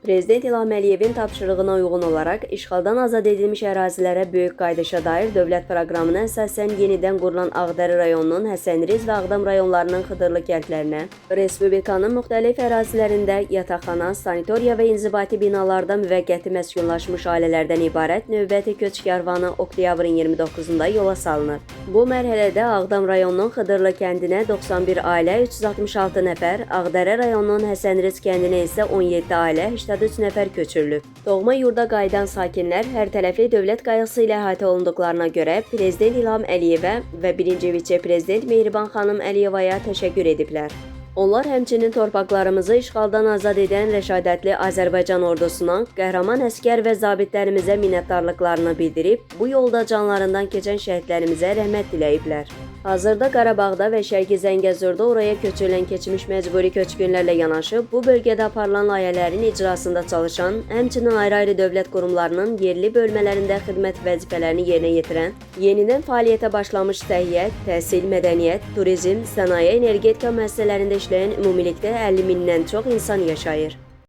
Prezident İlham Əliyevin tapşırığına uyğun olaraq işğaldan azad edilmiş ərazilərə böyük qayıdışa dair dövlət proqramına əsasən yenidən qurulan Ağdərə rayonunun Həsənriz və Ağdam rayonlarının Xıdırlı kəndlərinə, Respublikanın müxtəlif ərazilərində yataqxana, sanitoriya və inzibati binalarda müvəqqəti məskunlaşmış ailələrdən ibarət növbəti köç karvanı oktyabrın 29-da yola salınır. Bu mərhələdə Ağdam rayonunun Xıdırlı kəndinə 91 ailə, 366 nəfər, Ağdərə rayonunun Həsənriz kəndinə isə 17 ailə, 83 nəfər köçürülüb. Doğma yurda qayıdan sakinlər hər tərəfli dövlət qayğısı ilə əhatə olunduqlarına görə Prezident İlham Əliyevə və birinci vitse-prezident Mehriban xanım Əliyevaya təşəkkür ediblər. Onlar həmçinin torpaqlarımızı işğaldan azad edən rəşadətli Azərbaycan ordusuna, qəhrəman əskər və zabitlərimizə minnətdarlıqlarını bildirib, bu yolda canlarından keçən şəhidlərimizə rəhmət diləyiblər. Hazırda Qarabağda və Şərqi Zəngəzurda oraya köçürülən keçmiş məcburi köçkünlərlə yanaşı, bu bölgədə aparılan layihələrin icrasında çalışan, həmçinin ayrı-ayrı dövlət qurumlarının yerli bölmələrində xidmət vəzifələrini yerinə yetirən, yenidən fəaliyyətə başlamış səhiyyət, təhsil, mədəniyyət, turizm, sənaye, energetika müəssisələrində işləyən ümumilikdə 50 mindən çox insan yaşayır.